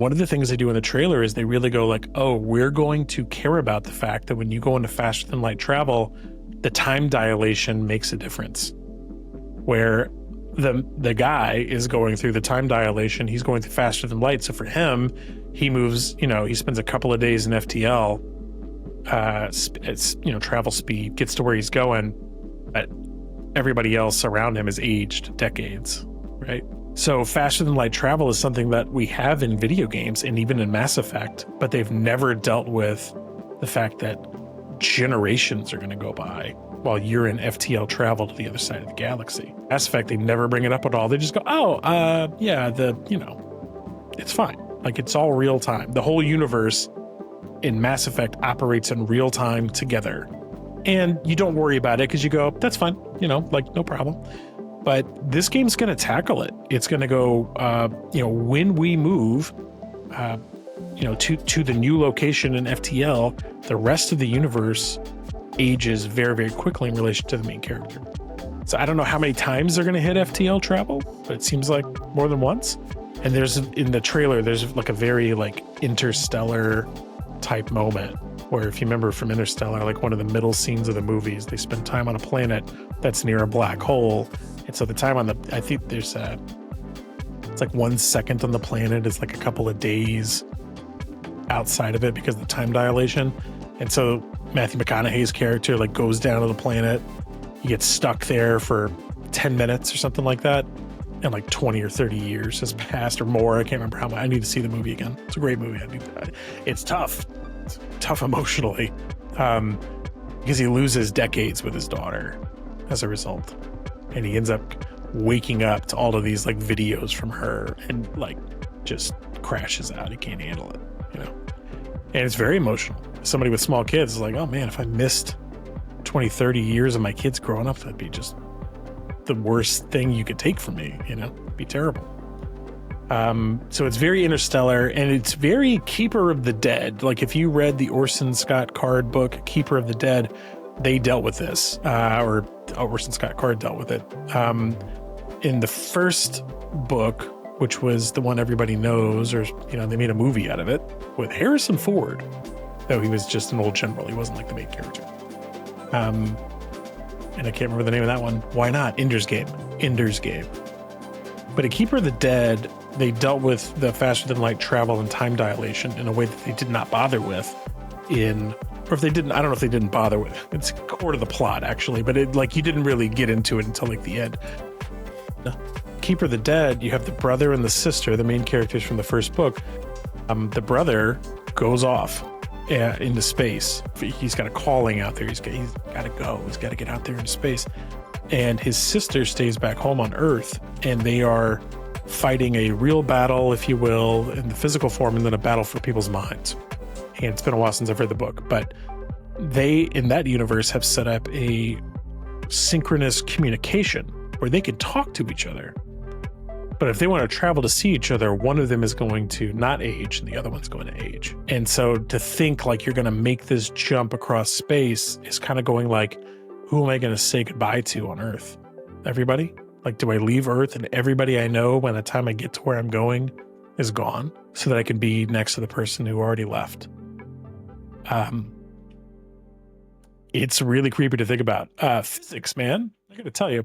One of the things they do in the trailer is they really go like, oh, we're going to care about the fact that when you go into faster than light travel, the time dilation makes a difference. Where the guy is going through the time dilation, he's going through faster than light. So for him, he moves, he spends a couple of days in FTL, it's, travel speed, gets to where he's going, but everybody else around him is aged decades, right? So faster than light travel is something that we have in video games and even in Mass Effect, but they've never dealt with the fact that generations are going to go by while you're in FTL travel to the other side of the galaxy. Mass Effect, they never bring it up at all. They just go, it's fine. Like, it's all real time. The whole universe in Mass Effect operates in real time together. And you don't worry about it because you go, that's fine, no problem. But this game's going to tackle it. It's going to go, when we move, to the new location in FTL, the rest of the universe ages very, very quickly in relation to the main character. So I don't know how many times they're going to hit FTL travel, but it seems like more than once. And in the trailer, there's like a very like interstellar type moment where, if you remember from Interstellar, like one of the middle scenes of the movies, they spend time on a planet that's near a black hole. And so the time I think there's it's like 1 second on the planet is like a couple of days outside of it because of the time dilation. And so Matthew McConaughey's character like goes down to the planet. He gets stuck there for 10 minutes or something like that. And like 20 or 30 years has passed or more. I can't remember how much. I need to see the movie again. It's a great movie. It's tough. It's tough emotionally because he loses decades with his daughter as a result. And he ends up waking up to all of these like videos from her and like just crashes out. He can't handle it, And it's very emotional. Somebody with small kids is like, oh man, if I missed 20, 30 years of my kids growing up, that'd be just the worst thing you could take from me, It'd be terrible. So it's very interstellar and it's very Keeper of the Dead. Like if you read the Orson Scott Card book, Keeper of the Dead, they dealt with this, or Orson Scott Card dealt with it. In the first book, which was the one everybody knows, or, they made a movie out of it with Harrison Ford, though he was just an old general. He wasn't like the main character. And I can't remember the name of that one. Why not? Ender's Game. But in Keeper of the Dead, they dealt with the faster than light travel and time dilation in a way that they did not bother with or if they didn't, I don't know if they didn't bother with it. It's core to the plot, actually, but you didn't really get into it until like the end. Keeper of the Dead, you have the brother and the sister, the main characters from the first book. The brother goes off into space. He's got a calling out there. He's got to go. He's got to get out there into space. And his sister stays back home on Earth, and they are fighting a real battle, if you will, in the physical form, and then a battle for people's minds. And it's been a while since I've read the book, but they, in that universe, have set up a synchronous communication where they can talk to each other. But if they want to travel to see each other, one of them is going to not age and the other one's going to age. And so to think like you're going to make this jump across space is kind of going like, who am I going to say goodbye to on Earth? Everybody? Like, do I leave Earth and everybody I know by the time I get to where I'm going is gone so that I can be next to the person who already left? It's really creepy to think about. Physics, man. I got to tell you,